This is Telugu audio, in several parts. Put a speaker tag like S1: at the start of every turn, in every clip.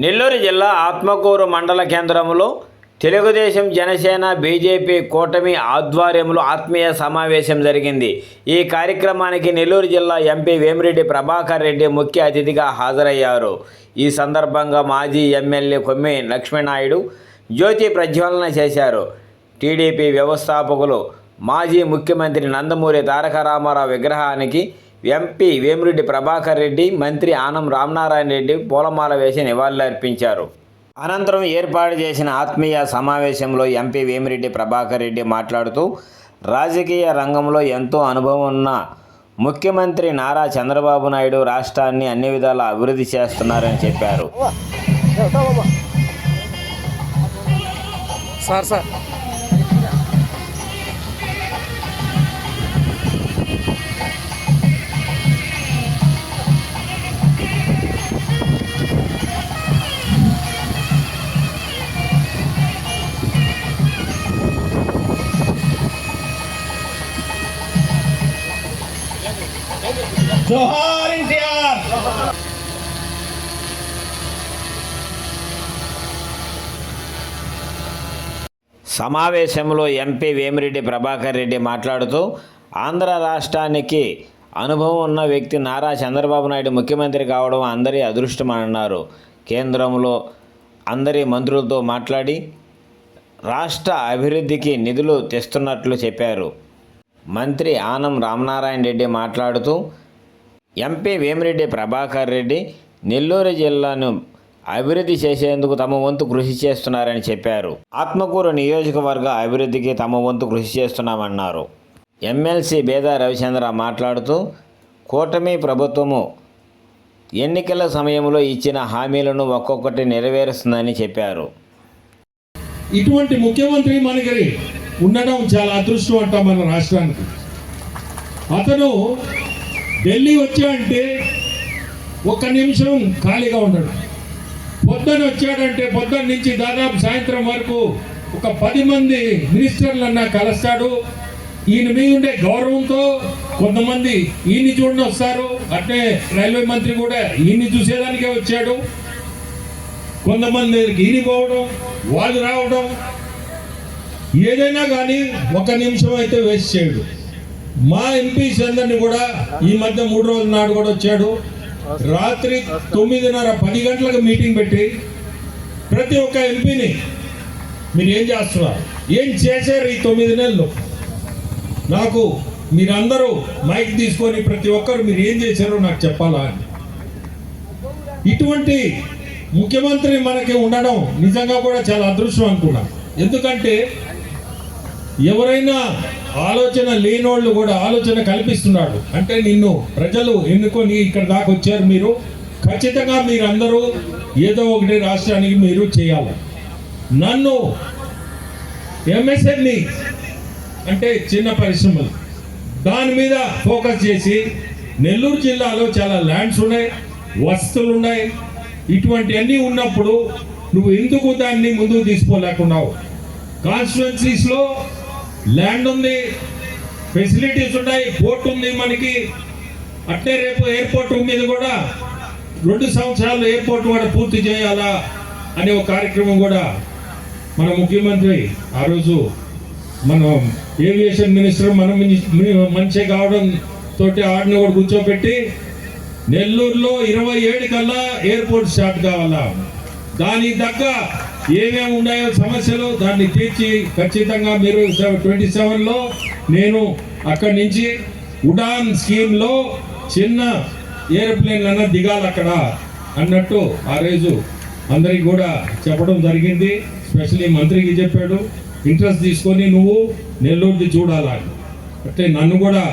S1: నెల్లూరు జిల్లా ఆత్మకూరు మండల కేంద్రంలో తెలుగుదేశం జనసేన బీజేపీ కూటమి ఆధ్వర్యంలో ఆత్మీయ సమావేశం జరిగింది. ఈ కార్యక్రమానికి నెల్లూరు జిల్లా ఎంపీ వేమిరెడ్డి ప్రభాకర్ రెడ్డి ముఖ్య అతిథిగా హాజరయ్యారు. ఈ సందర్భంగా మాజీ ఎమ్మెల్యే కొమ్మి లక్ష్మీనాయుడు జ్యోతి ప్రజ్వలన చేశారు. టీడీపీ వ్యవస్థాపకులు మాజీ ముఖ్యమంత్రి నందమూరి తారక రామారావు విగ్రహానికి ఎంపీ వేమిరెడ్డి ప్రభాకర్ రెడ్డి, మంత్రి ఆనం రామనారాయణ రెడ్డి పూలమాల వేసి నివాళులర్పించారు. అనంతరం ఏర్పాటు చేసిన ఆత్మీయ సమావేశంలో ఎంపీ వేమిరెడ్డి ప్రభాకర్ రెడ్డి మాట్లాడుతూ, రాజకీయ రంగంలో ఎంతో అనుభవం ఉన్న ముఖ్యమంత్రి నారా చంద్రబాబు నాయుడు రాష్ట్రాన్ని అన్ని విధాలా అభివృద్ధి చేస్తున్నారని చెప్పారు.
S2: జోహార్ ఎన్టీఆర్.
S1: సమావేశంలో ఎంపీ వేమిరెడ్డి ప్రభాకర్ రెడ్డి మాట్లాడుతూ, ఆంధ్ర రాష్ట్రానికి అనుభవం ఉన్న వ్యక్తి నారా చంద్రబాబు నాయుడు ముఖ్యమంత్రి కావడం అందరి అదృష్టమన్నారు. కేంద్రంలో అందరి మంత్రులతో మాట్లాడి రాష్ట్ర అభివృద్ధికి నిధులు తెస్తున్నట్లు చెప్పారు. మంత్రి ఆనం రామనారాయణ రెడ్డి మాట్లాడుతూ, ఎంపీ వేమిరెడ్డి ప్రభాకర్ రెడ్డి నెల్లూరు జిల్లాను అభివృద్ధి చేసేందుకు తమ వంతు కృషి చేస్తున్నారని చెప్పారు. ఆత్మకూరు నియోజకవర్గ అభివృద్ధికి తమ వంతు కృషి చేస్తున్నామన్నారు. ఎమ్మెల్సీ బేదా రవిచంద్ర మాట్లాడుతూ, కూటమి ప్రభుత్వము ఎన్నికల సమయంలో ఇచ్చిన హామీలను ఒక్కొక్కటి నెరవేరుస్తుందని చెప్పారు.
S2: ఇటువంటి ముఖ్యమంత్రి మనకి ఉండడం చాలా అదృష్టం అంట మన రాష్ట్రానికి. అతను ఢిల్లీ వచ్చాడంటే ఒక్క నిమిషం ఖాళీగా ఉన్నాడు. పొద్దున వచ్చాడంటే పొద్దున్న నుంచి దాదాపు సాయంత్రం వరకు ఒక 10 మంది మినిస్టర్లన్నా కలుస్తాడు. ఈయన మీద ఉండే గౌరవంతో కొంతమంది ఈయన్ని చూడని వస్తారు. అట్లే రైల్వే మంత్రి కూడా ఈయన్ని చూసేదానికే వచ్చాడు. కొంతమంది ఈయన పోవడం, వాళ్ళు రావడం, ఏదైనా కానీ ఒక నిమిషం అయితే వేస్ట్ చేయడు. మా ఎంపీస్ అందరినీ కూడా ఈ మధ్య 3 రోజుల నాడు కూడా వచ్చాడు. రాత్రి 9:30 10 గంటలకు మీటింగ్ పెట్టి ప్రతి ఒక్క ఎంపీని మీరు ఏం చేస్తున్నారు, ఏం చేశారు ఈ 9 నెలలు, నాకు మీరందరూ మైక్ తీసుకొని ప్రతి ఒక్కరు మీరు ఏం చేశారో నాకు చెప్పాలా అని. ఇటువంటి ముఖ్యమంత్రి మనకి ఉండడం నిజంగా కూడా చాలా అదృష్టం అనుకున్నాను. ఎందుకంటే ఎవరైనా ఆలోచన లేనోళ్ళు కూడా ఆలోచన కల్పిస్తున్నాడు. అంటే నిన్ను ప్రజలు ఎన్నుకొని ఇక్కడ దాకా వచ్చారు, మీరు ఖచ్చితంగా మీరందరూ ఏదో ఒకటి రాష్ట్రానికి మీరు చేయాలి. నన్ను ఎంఎస్ఎంఈ అంటే చిన్న పరిశ్రమలు దాని మీద ఫోకస్ చేసి నెల్లూరు జిల్లాలో చాలా ల్యాండ్స్ ఉన్నాయి, వసతులు ఉన్నాయి. ఇటువంటివన్నీ ఉన్నప్పుడు నువ్వు ఎందుకు దాన్ని ముందుకు తీసుకోలేకున్నావు? కాన్స్టిట్యుయెన్సీస్లో ల్యాండ్ ఉంది, ఫెసిలిటీస్ ఉన్నాయి, పోర్ట్ ఉంది మనకి. అట్లే రేపు ఎయిర్పోర్ట్ మీద కూడా 2 సంవత్సరాలు ఎయిర్పోర్ట్ కూడా పూర్తి చేయాలా అనే ఒక కార్యక్రమం కూడా మన ముఖ్యమంత్రి ఆ రోజు మన ఏవియేషన్ మినిస్టర్ మన మంచి కావడం తోటి ఆడిని కూడా కూర్చోబెట్టి నెల్లూరులో 27 కల్లా ఎయిర్పోర్ట్ స్టార్ట్ కావాలా, దానికి తగ్గ ఏమేమి ఉన్నాయో సమస్యలు దాన్ని తీర్చి ఖచ్చితంగా మీరు 27లో నేను అక్కడి నుంచి ఉడాన్ స్కీమ్లో చిన్న ఏరోప్లేన్లన్నా దిగాలి అక్కడ అన్నట్టు ఆ రోజు అందరికి కూడా చెప్పడం జరిగింది. స్పెషల్లీ మంత్రికి చెప్పాడు, ఇంట్రెస్ట్ తీసుకొని నువ్వు నెల్లూరుది చూడాలని. అంటే నన్ను కూడా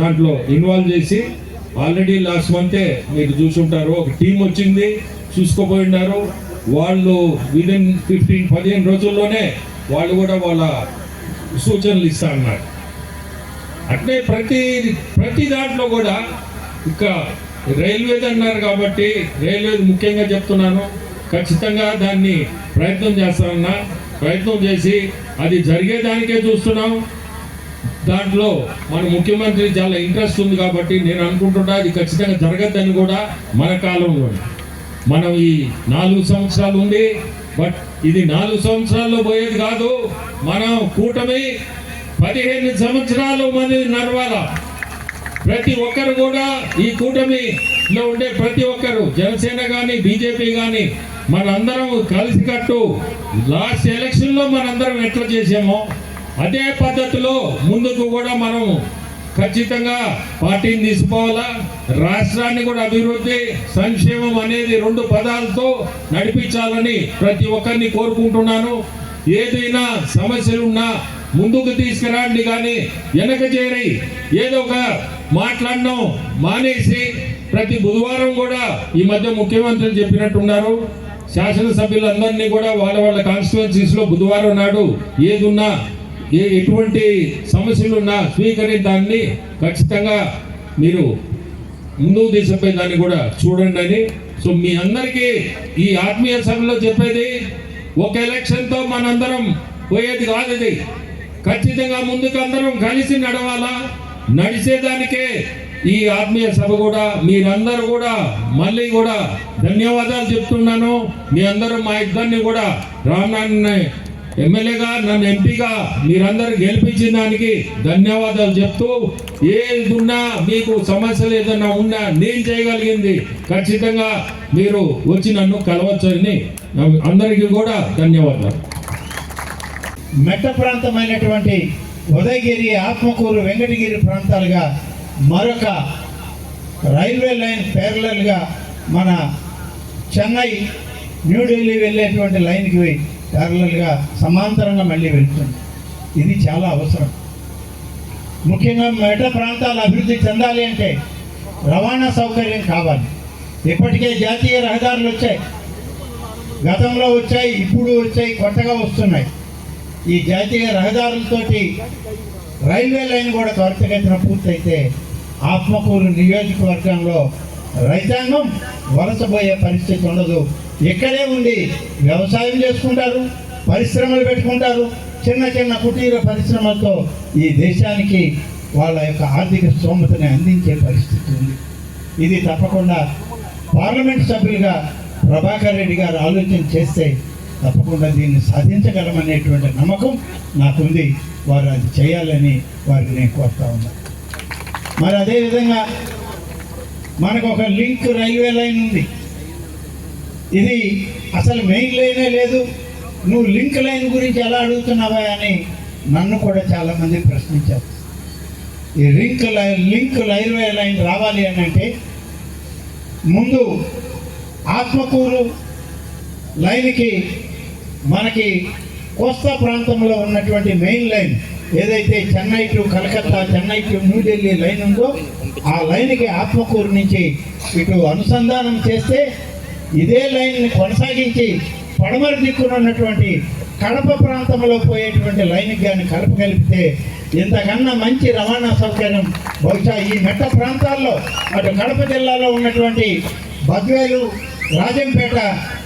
S2: దాంట్లో ఇన్వాల్వ్ చేసి ఆల్రెడీ లాస్ట్ మంతే మీరు చూసుంటారు, ఒక టీం వచ్చింది, చూసుకోపోయినారు. వాళ్ళు విదిన్ 15 రోజుల్లోనే వాళ్ళు కూడా వాళ్ళ సూచనలు ఇస్తా అన్నారు. అట్లే ప్రతి దాంట్లో కూడా ఇక రైల్వేది అన్నారు కాబట్టి రైల్వేది ముఖ్యంగా చెప్తున్నాను. ఖచ్చితంగా దాన్ని ప్రయత్నం చేస్తానన్నా, ప్రయత్నం చేసి అది జరిగేదానికే చూస్తున్నాం. దాంట్లో మన ముఖ్యమంత్రి చాలా ఇంట్రెస్ట్ ఉంది కాబట్టి నేను అనుకుంటున్నా అది ఖచ్చితంగా జరగద్దని కూడా మన కాలంలో. మనం ఈ 4 సంవత్సరాలు ఉంది. బట్ ఇది 4 సంవత్సరాల్లో పోయేది కాదు. మనం కూటమి 15 సంవత్సరాలు మంది నడవాల. ప్రతి ఒక్కరు కూడా ఈ కూటమిలో ఉండే ప్రతి ఒక్కరు, జనసేన కానీ బీజేపీ కానీ, మనందరం కలిసికట్టు లాస్ట్ ఎలక్షన్లో మనందరం ఎట్లా చేసామో అదే పద్ధతిలో ముందుకు కూడా మనం ఖచ్చితంగా పార్టీని తీసుకోవాలా. రాష్ట్రాన్ని కూడా అభివృద్ధి, సంక్షేమం అనేది 2 పదాలతో నడిపించాలని ప్రతి ఒక్కరిని కోరుకుంటున్నాను. ఏదైనా సమస్యలున్నా ముందుకు తీసుకురండి, కానీ వెనక చేరి ఏదో ఒక మాట్లాడడం మానేసి ప్రతి బుధవారం కూడా ఈ మధ్య ముఖ్యమంత్రి చెప్పినట్టున్నారు, శాసనసభ్యులందరినీ కూడా వాళ్ళ వాళ్ళ కాన్స్టిట్యుయెన్సీస్లో బుధవారం నాడు ఏదున్నా ఎటువంటి సమస్యలున్నా స్వీకరించాలని ఖచ్చితంగా మీరు ముందుకు తీసుకుపోయి దాన్ని కూడా చూడండి అని. సో మీ అందరికీ ఈ ఆత్మీయ సభలో చెప్పేది, ఒక ఎలక్షన్తో మనందరం పోయేది కాదు. ఇది ఖచ్చితంగా ముందుకు అందరం కలిసి నడవాలా. నడిచేదానికే ఈ ఆత్మీయ సభ కూడా. మీరందరూ కూడా మళ్ళీ కూడా ధన్యవాదాలు చెప్తున్నాను. మీ అందరూ మా ఇద్దరిని కూడా రామనాథ్ ఎమ్మెల్యేగా, నన్ను ఎంపీగా మీరందరూ గెలిపించిన దానికి ధన్యవాదాలు చెప్తూ, ఏది ఉన్నా మీకు సమస్యలు ఏదైనా ఉన్నా నేను చేయగలిగింది ఖచ్చితంగా మీరు వచ్చి నన్ను కలవచ్చని అందరికీ కూడా ధన్యవాదాలు.
S3: మెట్ట ప్రాంతమైనటువంటి ఉదయగిరి, ఆత్మకూరు, వెంకటగిరి ప్రాంతాలుగా మరొక రైల్వే లైన్ ప్యారలల్గా మన చెన్నై, న్యూఢిల్లీ వెళ్ళేటువంటి లైన్కి ప్యారలల్గా సమాంతరంగా మళ్ళీ వెళ్తుంది. ఇది చాలా అవసరం. ముఖ్యంగా మెట్ట ప్రాంతాలు అభివృద్ధి చెందాలి అంటే రవాణా సౌకర్యం కావాలి. ఇప్పటికే జాతీయ రహదారులు వచ్చాయి, గతంలో వచ్చాయి, ఇప్పుడు వచ్చాయి, కొత్తగా వస్తున్నాయి. ఈ జాతీయ రహదారులతోటి రైల్వే లైన్ కూడా త్వరితగతిన పూర్తయితే ఆత్మకూరు నియోజకవర్గంలో రైతాంగం వలసపోయే పరిస్థితి ఉండదు. ఇక్కడే ఉండి వ్యవసాయం చేసుకుంటారు, పరిశ్రమలు పెట్టుకుంటారు. చిన్న చిన్న కుటీర పరిశ్రమలతో ఈ దేశానికి వాళ్ళ యొక్క ఆర్థిక స్తోమతని అందించే పరిస్థితి ఉంది. ఇది తప్పకుండా పార్లమెంట్ సభ్యులుగా ప్రభాకర్ రెడ్డి గారు ఆలోచన చేస్తే తప్పకుండా దీన్ని సాధించగలమనేటువంటి నమ్మకం నాకుంది. వారు అది చేయాలని వారిని నేను కోరుతా ఉన్నాను. మరి అదేవిధంగా మనకు ఒక లింక్ రైల్వే లైన్ ఉంది. ఇది అసలు మెయిన్ లైనే లేదు, నువ్వు లింక్ లైన్ గురించి ఎలా అడుగుతున్నావా అని నన్ను కూడా చాలామంది ప్రశ్నించారు. ఈ లింక్ రైల్వే లైన్ రావాలి అని అంటే ముందు ఆత్మకూరు లైన్కి మనకి కోస్తా ప్రాంతంలో ఉన్నటువంటి మెయిన్ లైన్ ఏదైతే Chennai to Calcutta, Chennai to New Delhi line ఉందో ఆ లైన్కి ఆత్మకూరు నుంచి ఇటు అనుసంధానం చేస్తే ఇదే లైన్ని కొనసాగించి పడమర దిక్కున ఉన్నటువంటి కడప ప్రాంతంలో పోయేటువంటి లైన్కి కానీ కలిపితే ఇంతకన్నా మంచి రవాణా సౌకర్యం బహుశా ఈ మెట్ట ప్రాంతాల్లో అటు కడప జిల్లాలో ఉన్నటువంటి బద్వేలు, రాజంపేట,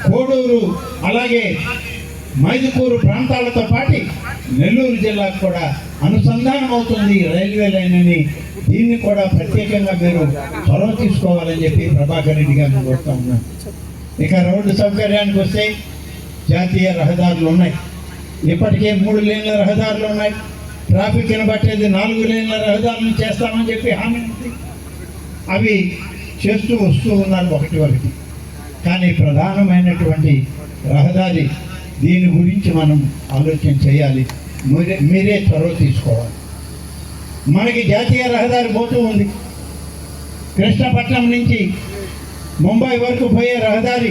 S3: కోడూరు, అలాగే మైదుకూరు ప్రాంతాలతో పాటు నెల్లూరు జిల్లాకు కూడా అనుసంధానం అవుతుంది రైల్వే లైన్ అని. దీన్ని కూడా ప్రత్యేకంగా మీరు చొరవ తీసుకోవాలని చెప్పి ప్రభాకర్ రెడ్డి గారిని కోరుతా ఉన్నాను. ఇక రోడ్డు సౌకర్యానికి వస్తే జాతీయ రహదారులు ఉన్నాయి. ఇప్పటికే 3 లేన్ల రహదారులు ఉన్నాయి. ట్రాఫిక్ని బట్టేది 4 లేన్ల రహదారులు చేస్తామని చెప్పి హామీ ఉంది. అవి చేస్తూ వస్తూ ఉన్నారు ఒకటి. కానీ ప్రధానమైనటువంటి రహదారి, దీని గురించి మనం ఆలోచన చేయాలి. మీరే చొరవ తీసుకోవాలి. మనకి జాతీయ రహదారి పోతూ ఉంది. కృష్ణపట్నం నుంచి ముంబై వరకు పోయే రహదారి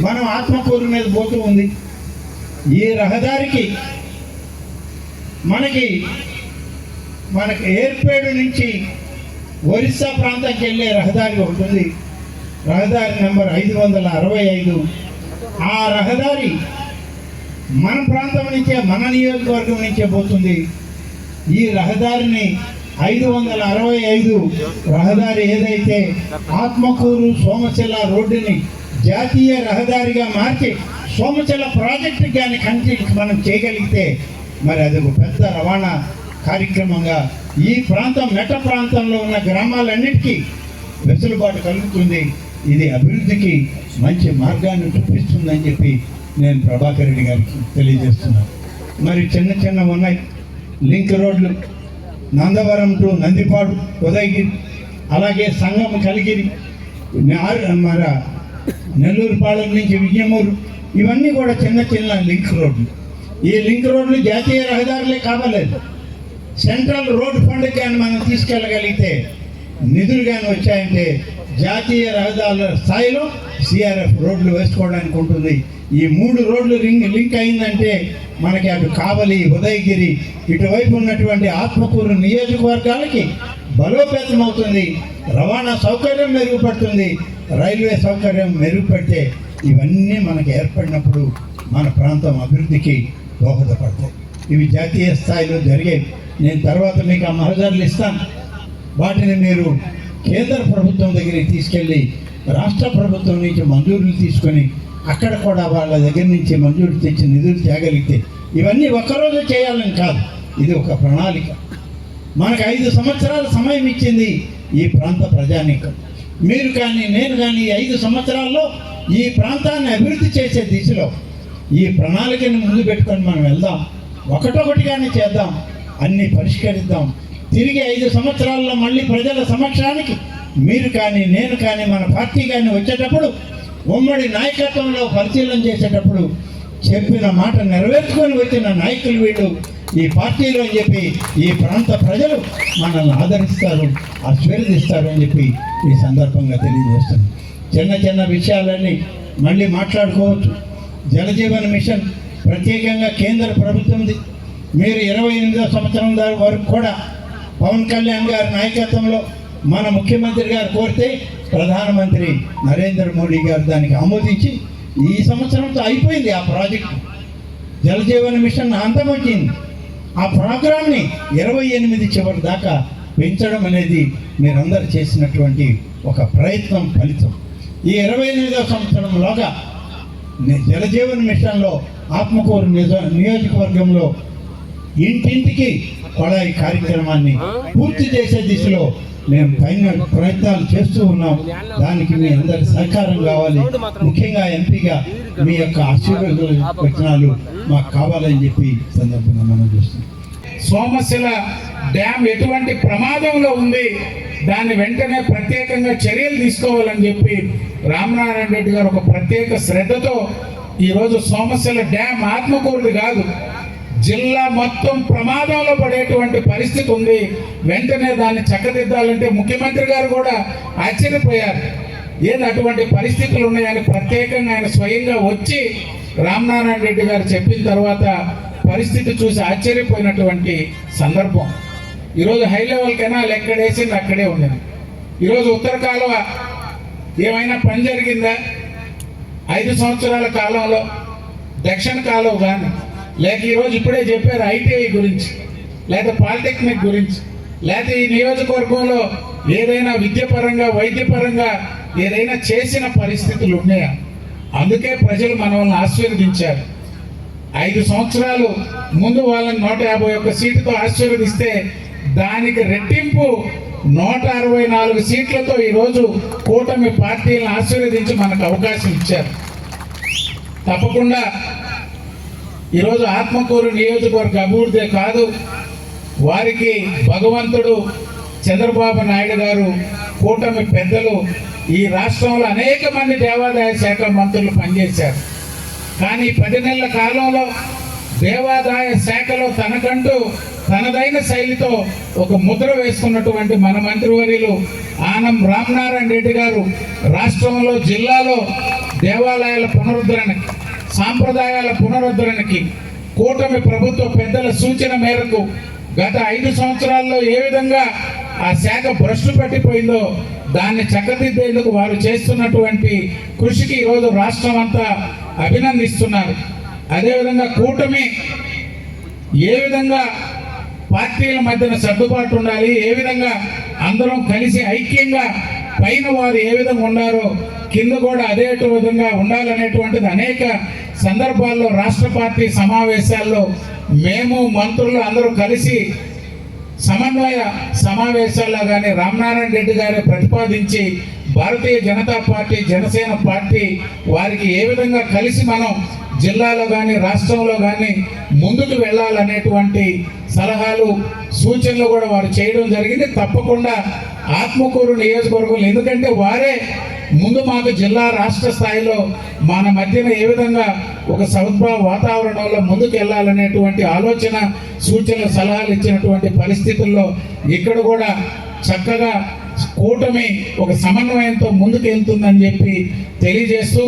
S3: మనం ఆత్మకూరు మీద పోతూ ఉంది. ఈ రహదారికి మనకి ఏర్పేడు నుంచి ఒరిస్సా ప్రాంతానికి వెళ్ళే రహదారి ఒకటి ఉంది. రహదారి నెంబర్ 565. ఆ రహదారి మన ప్రాంతం నుంచే, మన నియోజకవర్గం నుంచే పోతుంది. ఈ రహదారిని 565 రహదారి ఏదైతే ఆత్మకూరు సోమశిల రోడ్డుని జాతీయ రహదారిగా మార్చి సోమశిల ప్రాజెక్టు కానీ మనం చేయగలిగితే మరి అది ఒక పెద్ద రవాణా కార్యక్రమంగా ఈ ప్రాంతం మెట్ట ప్రాంతంలో ఉన్న గ్రామాలన్నిటికీ వెసులుబాటు కలుగుతుంది. ఇది అభివృద్ధికి మంచి మార్గాన్ని చూపిస్తుందని చెప్పి నేను ప్రభాకర్ రెడ్డి గారికి తెలియజేస్తున్నాను. మరి చిన్న చిన్న ఉన్నాయి లింక్ రోడ్లు, నందవరం టు నందిపాడు ఉదయగిరి, అలాగే సంగం కలిగిరి, మన నెల్లూరుపాలెం నుంచి విజయమూరు, ఇవన్నీ కూడా చిన్న చిన్న లింక్ రోడ్లు. ఈ లింక్ రోడ్లు జాతీయ రహదారులే కావాలేదు. సెంట్రల్ రోడ్ ఫండ్ కానీ మనం తీసుకెళ్ళగలిగితే, నిధులు కానీ వచ్చాయంటే జాతీయ రహదారుల స్థాయిలో సిఆర్ఎఫ్ రోడ్లు వేసుకోవడానికి ఉంటుంది. ఈ 3 రోడ్లు లింక్ అయిందంటే మనకి అటు కావలి, ఉదయగిరి, ఇటువైపు ఉన్నటువంటి ఆత్మకూరు నియోజకవర్గాలకి బలోపేతం అవుతుంది. రవాణా సౌకర్యం మెరుగుపడుతుంది, రైల్వే సౌకర్యం మెరుగుపడితే ఇవన్నీ మనకి ఏర్పడినప్పుడు మన ప్రాంతం అభివృద్ధికి దోహదపడతాయి. ఇవి జాతీయ స్థాయిలో జరిగేవి. నేను తర్వాత మీకు ఆ మహజర్లు ఇస్తాను. వాటిని మీరు కేంద్ర ప్రభుత్వం దగ్గరికి తీసుకెళ్ళి రాష్ట్ర ప్రభుత్వం నుంచి మంజూరులు తీసుకొని అక్కడ కూడా వాళ్ళ దగ్గర నుంచి మంజూరు తెచ్చి నిధులు తేగలిగితే, ఇవన్నీ ఒక్కరోజు చేయాలని కాదు, ఇది ఒక ప్రణాళిక. మనకు 5 సంవత్సరాల సమయం ఇచ్చింది ఈ ప్రాంత ప్రజానీకం. మీరు కానీ నేను కానీ 5 సంవత్సరాల్లో ఈ ప్రాంతాన్ని అభివృద్ధి చేసే దిశలో ఈ ప్రణాళికని ముందు పెట్టుకొని మనం వెళ్దాం. ఒకటొకటిగానే చేద్దాం, అన్నీ పరిష్కరిద్దాం. తిరిగి 5 సంవత్సరాల్లో మళ్ళీ ప్రజల సమక్షానికి మీరు కానీ నేను కానీ మన పార్టీ కానీ వచ్చేటప్పుడు ఉమ్మడి నాయకత్వంలో పరిశీలన చేసేటప్పుడు చెప్పిన మాట నెరవేర్చుకొని వచ్చిన నాయకులు వీళ్ళు ఈ పార్టీలో అని చెప్పి ఈ ప్రాంత ప్రజలు మనల్ని ఆదరిస్తారు, ఆశీర్వదిస్తారు అని చెప్పి ఈ సందర్భంగా తెలియజేస్తాను. చిన్న చిన్న విషయాలన్నీ మళ్ళీ మాట్లాడుకోవచ్చు. జలజీవన్ మిషన్ ప్రత్యేకంగా కేంద్ర ప్రభుత్వంది. మీరు 28వ సంవత్సరం వరకు కూడా పవన్ కళ్యాణ్ గారి నాయకత్వంలో మన ముఖ్యమంత్రి గారు కోరితే ప్రధానమంత్రి నరేంద్ర మోడీ గారు దానికి ఆమోదించి ఈ సంవత్సరంతో అయిపోయింది ఆ ప్రాజెక్టు. జలజీవన్ మిషన్ అంతమొచ్చింది. ఆ ప్రోగ్రామ్ని 28 చివరి దాకా పెంచడం అనేది మీరందరూ చేసినటువంటి ఒక ప్రయత్నం ఫలితం. ఈ 28వ సంవత్సరంలోగా జలజీవన్ మిషన్లో ఆత్మకూరు నియోజకవర్గంలో ఇంటింటికి కొళాయి కార్యక్రమాన్ని పూర్తి చేసే దిశలో మేము ప్రయత్నాలు చేస్తూ ఉన్నాం. దానికి మీ అందరి సహకారం కావాలి. ముఖ్యంగా ఎంపీగా మీ యొక్క ఆశీర్వచనాలు మాకు కావాలని చెప్పి సందర్భంగా మనం చూస్తున్నాం.
S4: సోమశిల డ్యామ్ ఎటువంటి ప్రమాదంలో ఉంది, దాన్ని వెంటనే ప్రత్యేకంగా చర్యలు తీసుకోవాలని చెప్పి రామనారాయణ రెడ్డి గారు ఒక ప్రత్యేక శ్రద్ధతో ఈరోజు సోమశిల డ్యామ్ ఆత్మకూరుది కాదు, జిల్లా మొత్తం ప్రమాదంలో పడేటువంటి పరిస్థితి ఉంది. వెంటనే దాన్ని చక్కదిద్దాలంటే ముఖ్యమంత్రి గారు కూడా ఆశ్చర్యపోయారు. ఏది అటువంటి పరిస్థితులు ఉన్నాయని ప్రత్యేకంగా ఆయన స్వయంగా వచ్చి రామనారాయణ రెడ్డి గారు చెప్పిన తర్వాత పరిస్థితి చూసి ఆశ్చర్యపోయినటువంటి సందర్భం. ఈరోజు హై లెవెల్ కెనాల్ ఎక్కడేసింది అక్కడే ఉన్నది. ఈరోజు ఉత్తర కాలువ ఏమైనా పని జరిగిందా 5 సంవత్సరాల కాలంలో? దక్షిణ కాలువ కానీ, లేక ఈరోజు ఇప్పుడే చెప్పారు ఐటీఐ గురించి, లేదా పాలిటెక్నిక్ గురించి, లేకపోతే ఈ నియోజకవర్గంలో ఏదైనా విద్యపరంగా వైద్యపరంగా ఏదైనా చేసిన పరిస్థితులు ఉన్నాయా? అందుకే ప్రజలు మనల్ని ఆశీర్వదించారు. 5 సంవత్సరాలు ముందు వాళ్ళని 151 సీటుతో ఆశీర్వదిస్తే దానికి రెట్టింపు 164 సీట్లతో ఈరోజు కూటమి పార్టీలను ఆశీర్వదించి మనకు అవకాశం ఇచ్చారు. తప్పకుండా ఈరోజు ఆత్మకూరు నియోజకవర్గ అభివృద్ధి కాదు, వారికి భగవంతుడు చంద్రబాబు నాయుడు గారు, కూటమి పెద్దలు, ఈ రాష్ట్రంలో అనేక మంది దేవాదాయ శాఖ మంత్రులు పనిచేశారు. కానీ 10 నెలల కాలంలో దేవాదాయ శాఖలో తనకంటూ తనదైన శైలితో ఒక ముద్ర వేసుకున్నటువంటి మన మంత్రివర్యులు ఆనం రామనారాయణ రెడ్డి గారు రాష్ట్రంలో జిల్లాలో దేవాలయాల పునరుద్ధరణకి, సాంప్రదాయాల పునరుద్ధరణకి కూటమి ప్రభుత్వ పెద్దల సూచన మేరకు గత 5 సంవత్సరాల్లో ఏ విధంగా ఆ శాఖ భ్రష్టు పట్టిపోయిందో దాన్ని చక్కదిద్దేందుకు వారు చేస్తున్నటువంటి కృషికి ఈరోజు రాష్ట్రం అంతా అభినందిస్తున్నారు. అదేవిధంగా కూటమి ఏ విధంగా పార్టీల మధ్యన సర్దుబాటు ఉండాలి, ఏ విధంగా అందరం కలిసి ఐక్యంగా పైన వారు ఏ విధంగా ఉన్నారో కింద కూడా అదే విధంగా ఉండాలనేటువంటిది అనేక సందర్భాల్లో రాష్ట్ర పార్టీ సమావేశాల్లో మేము మంత్రులు అందరూ కలిసి సమన్వయ సమావేశాల్లో కానీ రామనారాయణ రెడ్డి గారు ప్రతిపాదించి భారతీయ జనతా పార్టీ జనసేన పార్టీ వారికి ఏ విధంగా కలిసి మనం జిల్లాలో కానీ రాష్ట్రంలో కానీ ముందుకు వెళ్ళాలనేటువంటి సలహాలు సూచనలు కూడా వారు చేయడం జరిగింది. తప్పకుండా ఆత్మకూరు నియోజకవర్గంలో, ఎందుకంటే వారే ముందు మాకు జిల్లా రాష్ట్ర స్థాయిలో మన మధ్యన ఏ విధంగా ఒక సౌద్భావ వాతావరణంలో ముందుకు వెళ్ళాలనేటువంటి ఆలోచన సూచనలు సలహాలు ఇచ్చినటువంటి పరిస్థితుల్లో ఇక్కడ కూడా చక్కగా కూటమి ఒక సమన్వయంతో ముందుకు వెళ్తుందని చెప్పి తెలియజేస్తూ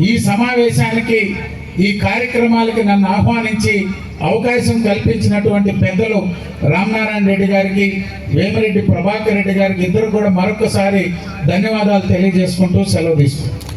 S4: ఈ సమావేశానికి ఈ కార్యక్రమాలకి నన్ను ఆహ్వానించి అవకాశం కల్పించినటువంటి పెద్దలు రామనారాయణ రెడ్డి గారికి, వేమిరెడ్డి ప్రభాకర్ రెడ్డి గారికి ఇద్దరు కూడా మరొకసారి ధన్యవాదాలు తెలియజేసుకుంటూ సెలవు తీసుకుంటాం.